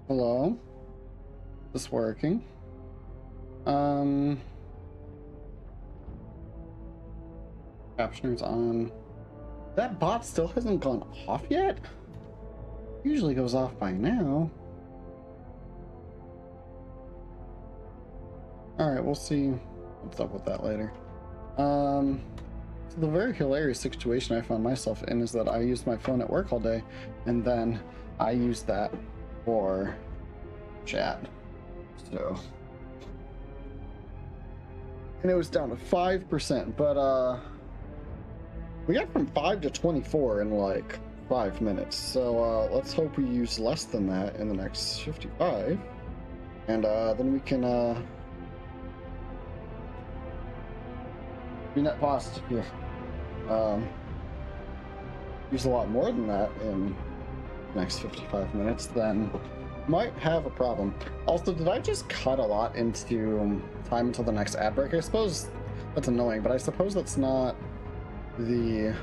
Hello? Is this working? Um, Captioner's on. That bot still hasn't gone off yet? Usually goes off by now. Alright, we'll see what's up with that later. So the very hilarious situation I found myself in is that I used my phone at work all day, and then I used that for chat. So, and it was down to 5%, but we got from 5 to 24 in like 5 minutes. So let's hope we use less than that in the next 55, and then we can be net positive here. Use a lot more than that in the next 55 minutes, then might have a problem. Also, did I just cut a lot into time until the next ad break? I suppose that's annoying, but I suppose that's not the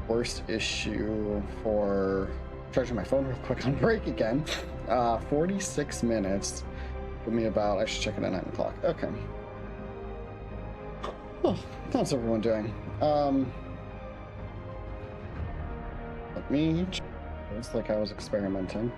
worst issue for charging my phone real quick on break again. 46 minutes. Give me about, I should check it at 9 o'clock. Okay. Oh, how's everyone doing? Let me check this like I was experimenting.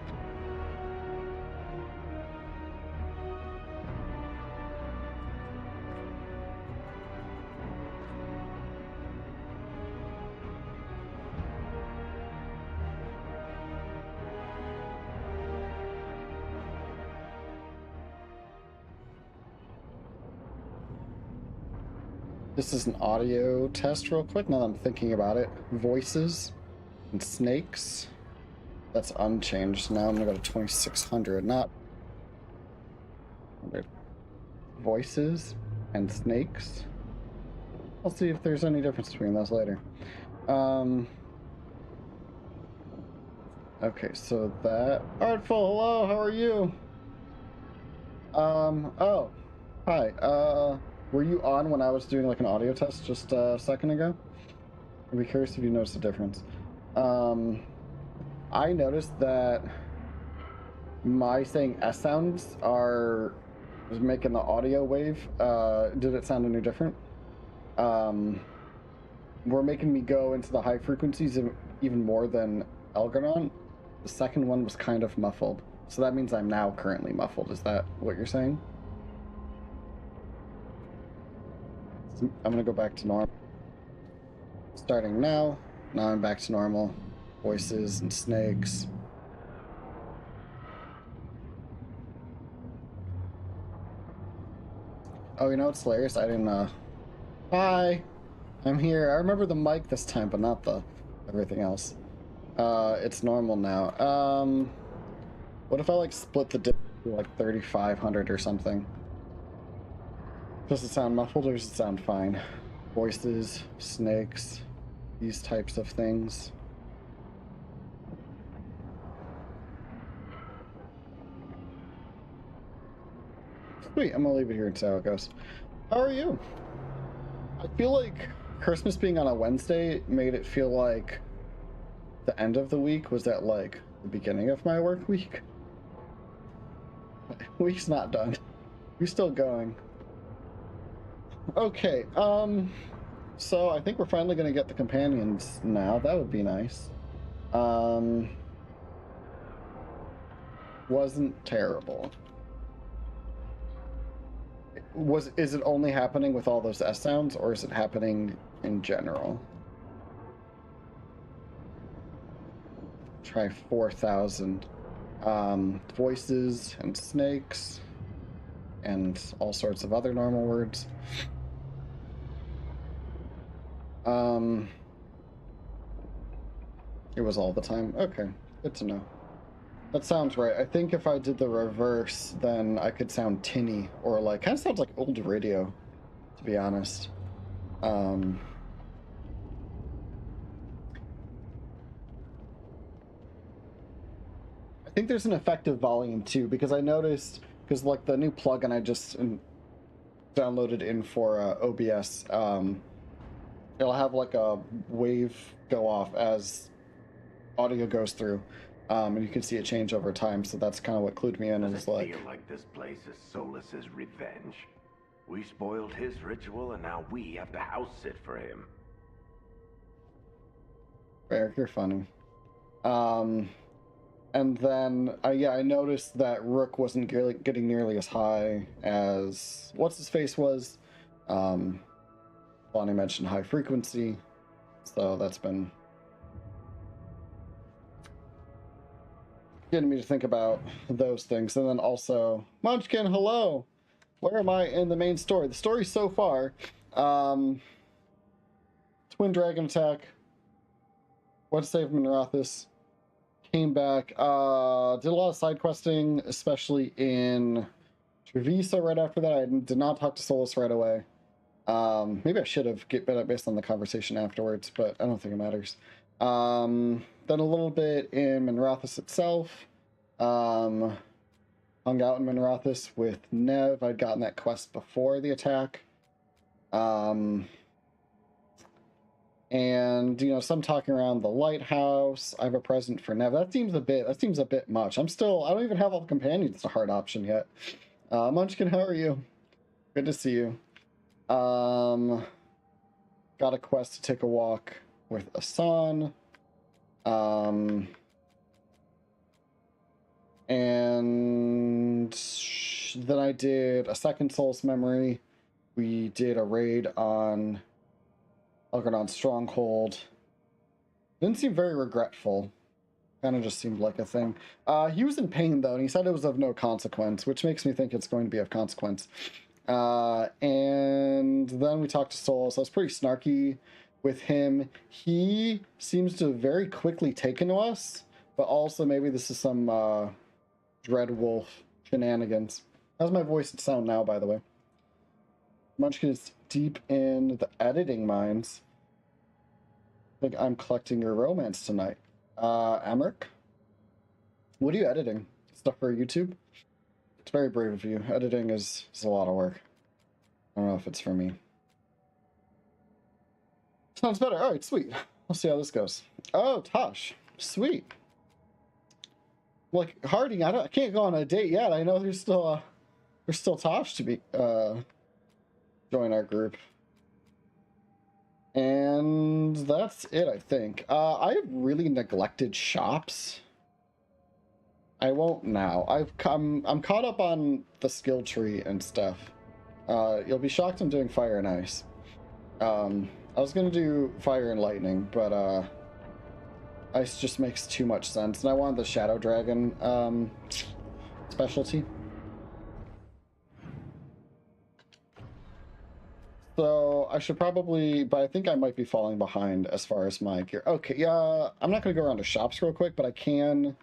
This is an audio test real quick, now that I'm thinking about it. Voices and snakes. That's unchanged. Now I'm gonna go to 2600, not 100. Voices and snakes. I'll see if there's any difference between those later. Okay, so that... Artful, hello, how are you? Oh, hi. Were you on when I was doing like an audio test just a second ago? I'd be curious if you noticed a difference. I noticed that my saying S sounds was making the audio wave. Did it sound any different? Were making me go into the high frequencies even more than Elganon. The second one was kind of muffled. So that means I'm now currently muffled. Is that what you're saying? So I'm gonna go back to normal. Starting now. Now I'm back to normal. Voices and snakes. Oh, you know what's hilarious? I didn't, Hi! I'm here. I remember the mic this time, but not the everything else. It's normal now. What if I, like, split the dip to, like, 3500 or something? Does it sound muffled or does it sound fine? Voices, snakes, these types of things. Sweet, I'm gonna leave it here and see how it goes. How are you? I feel like Christmas being on a Wednesday made it feel like the end of the week was at like the beginning of my work week. Week's not done. We're still going. Okay, so I think we're finally gonna get the companions now. That would be nice. Wasn't terrible. Is it only happening with all those S sounds, or is it happening in general? Try 4000. Voices and snakes and all sorts of other normal words. It was all the time. Okay, good to know. That sounds right. I think if I did the reverse, then I could sound tinny, or like, kind of sounds like old radio, to be honest. I think there's an effective volume too, because I noticed, because like the new plugin I just downloaded in for OBS, it'll have like a wave go off as audio goes through, And you can see it change over time, so that's kind of what clued me in. Does It was it like, feel like this place is Solus's revenge? We spoiled his ritual, and now we have to house sit for him. Eric, you're funny. And then, yeah, I noticed that Rook wasn't getting nearly as high as what's-his-face was. Bonnie mentioned high frequency, so that's been getting me to think about those things. And then also, Munchkin, hello! Where am I in the main story? The story so far, Twin Dragon attack, went to save M.Raziq, came back, did a lot of side questing, especially in Treviso right after that. I did not talk to Solus right away. Maybe I should have based on the conversation afterwards, but I don't think it matters. Then a little bit in M.Raziq itself. Hung out in M.Raziq with Nev. I'd gotten that quest before the attack. And some talking around the lighthouse. I have a present for Nev. That seems a bit much. I don't even have all the companions to hard option yet. Munchkin, how are you? Good to see you. Got a quest to take a walk with Asan. And then I did a second Soul's Memory. We did a raid on Algernon Stronghold. Didn't seem very regretful. Kind of just seemed like a thing. He was in pain, though, and he said it was of no consequence, which makes me think it's going to be of consequence. And then we talked to Soul, so I was pretty snarky with him. He seems to have very quickly taken to us, but also maybe this is some Dreadwolf shenanigans. How's my voice sound now, by the way? Munchkin is deep in the editing mines. I think I'm collecting your romance tonight. M.Raziq? What are you editing? Stuff for YouTube? It's very brave of you. Editing is a lot of work. I don't know if it's for me. Sounds better. Alright, sweet. We'll see how this goes. Oh, Tosh. Sweet. Like, Harding, I can't go on a date yet. I know there's still Tosh to be join our group. And that's it, I think. I've really neglected shops. I won't now. I'm caught up on the skill tree and stuff. You'll be shocked I'm doing fire and ice. I was gonna do fire and lightning, but ice just makes too much sense, and I wanted the Shadow Dragon specialty. So I should probably, but I think I might be falling behind as far as my gear. Okay, yeah, I'm not gonna go around to shops real quick, but I can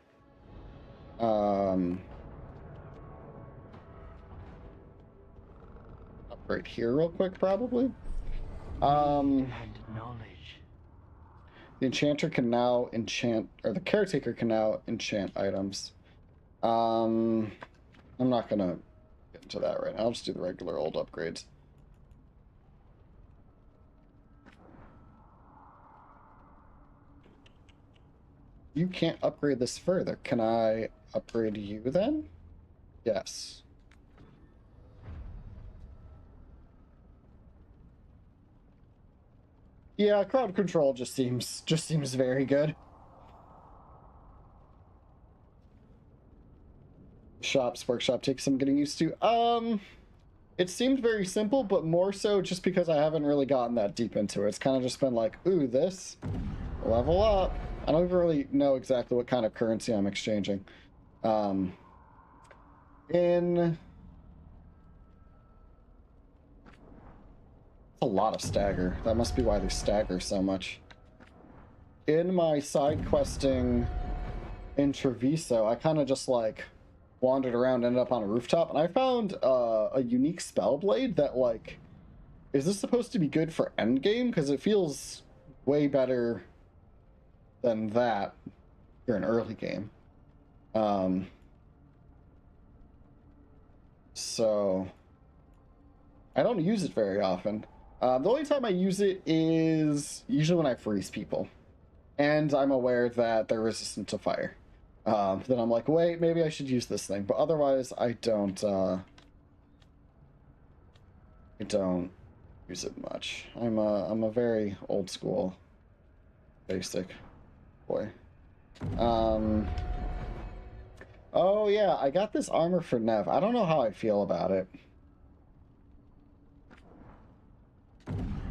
upgrade here real quick, probably. The enchanter can now enchant, or the caretaker can now enchant items. I'm not gonna get into that right now. I'll just do the regular old upgrades. You can't upgrade this further. Can I upgrade you then? Yes. Yeah, crowd control just seems very good. Shops workshop takes some getting used to. It seemed very simple, but more so just because I haven't really gotten that deep into it. It's kind of just been like, ooh, this level up. I don't even really know exactly what kind of currency I'm exchanging. In a lot of stagger. That must be why they stagger so much. In my side questing in Treviso, I kind of just like wandered around, ended up on a rooftop, and I found a unique spell blade that, like, is this supposed to be good for endgame? Because it feels way better than that for an early game. So I don't use it very often. The only time I use it is usually when I freeze people, and I'm aware that they're resistant to fire. Then I'm like, wait, maybe I should use this thing. But otherwise, I don't use it much. I'm a very old school, basic boy. Oh yeah, I got this armor for Nev. I don't know how I feel about it.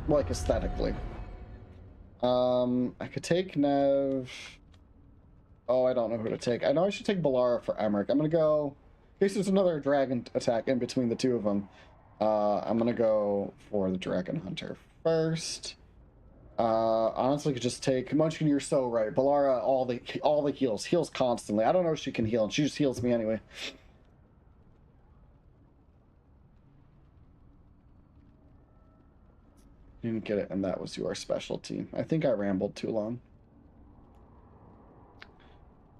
Like, aesthetically. I could take Nev. Oh, I don't know who to take. I know I should take Balara for M.Raziq. I'm gonna go... In case there's another dragon attack in between the two of them. I'm gonna go for the Dragon Hunter first. Honestly, could just take Munchkin. You're so right. Balara, all the heals constantly. I don't know if she can heal, and she just heals me anyway. Didn't get it, and that was your specialty. I think I rambled too long.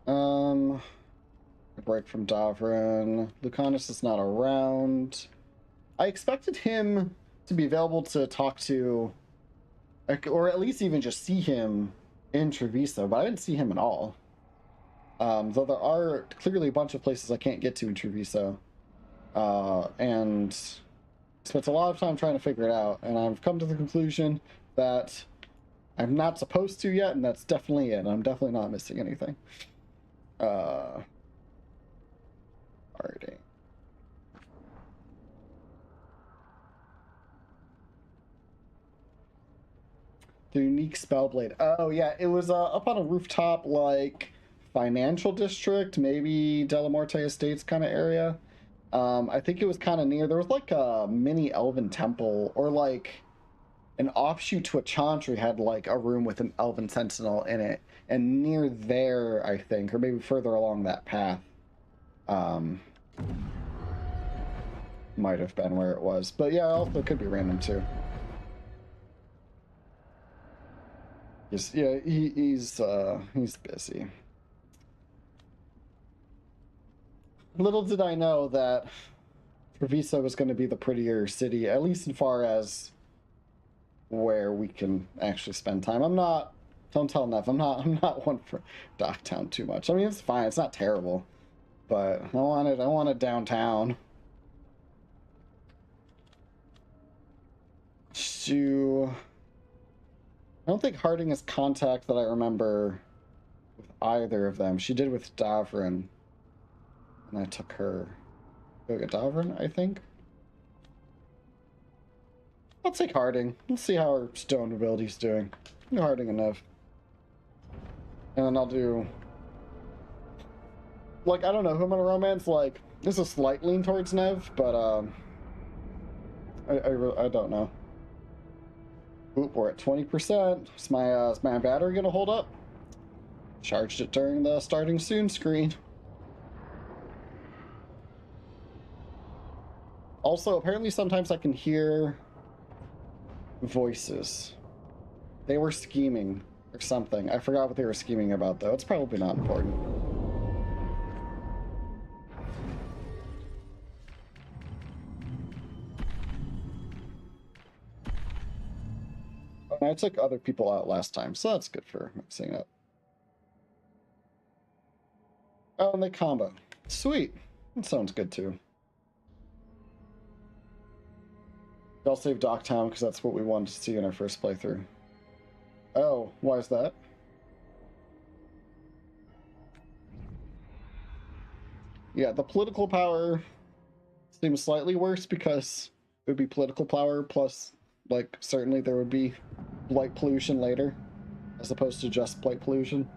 A break from Davrin. Lucanus is not around. I expected him to be available to talk to, or at least even just see him in Treviso, but I didn't see him at all. Though there are clearly a bunch of places I can't get to in Treviso. And spent a lot of time trying to figure it out, and I've come to the conclusion that I'm not supposed to yet, and that's definitely it. I'm definitely not missing anything. Alrighty. The unique Spellblade. Oh yeah, it was up on a rooftop, like financial district, maybe Delamorte Estates kind of area. I think it was kind of near. There was like a mini elven temple, or like an offshoot to a chantry had like a room with an elven sentinel in it, and near there, I think, or maybe further along that path, might have been where it was. But yeah, also could be random too. Yeah, he's busy. Little did I know that Treviso was going to be the prettier city, at least as far as where we can actually spend time. Don't tell Nev, I'm not one for Docktown too much. I mean, it's fine, it's not terrible, but I want it downtown. I don't think Harding has contact that I remember with either of them. She did with Davrin, and I took her. Go get Davrin, I think. I'll take Harding. Let's see how her stone ability's doing. No Harding enough. And then I'll do... Like, I don't know, who I'm gonna romance, like, there's a slight lean towards Nev, but, I don't know. Oop, we're at 20%. Is my battery gonna hold up? Charged it during the starting soon screen. Also, apparently sometimes I can hear voices. They were scheming or something. I forgot what they were scheming about, though. It's probably not important. I took other people out last time, so that's good for mixing up. Oh, and they combo. Sweet. That sounds good, too. I'll save Docktown, because that's what we wanted to see in our first playthrough. Oh, why is that? Yeah, the political power seems slightly worse, because it would be political power, plus, like, certainly there would be blight pollution later, as opposed to just blight pollution.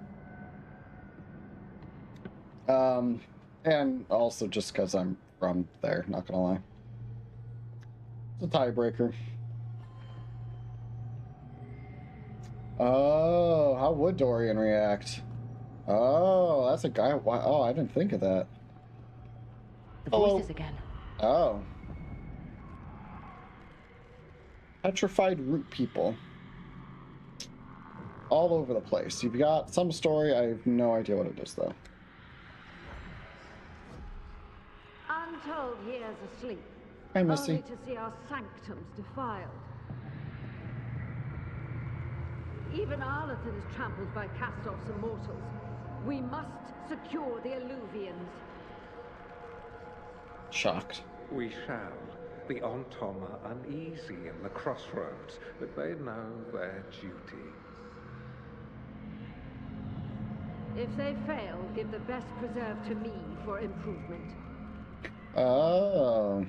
And also just because I'm from there, not gonna lie. It's a tiebreaker. Oh, how would Dorian react? Oh, that's a guy. Oh, I didn't think of that. The voices again. Oh. Petrified root people. All over the place. You've got some story. I have no idea what it is, though. Untold years asleep. Hi, Missy. Only to see our sanctums defiled. Even Arlington is trampled by cast-offs and mortals. We must secure the Alluvians. Shocked. We shall. The Ontom are uneasy in the crossroads, but they know their duty. If they fail, give the best preserve to me for improvement. Oh.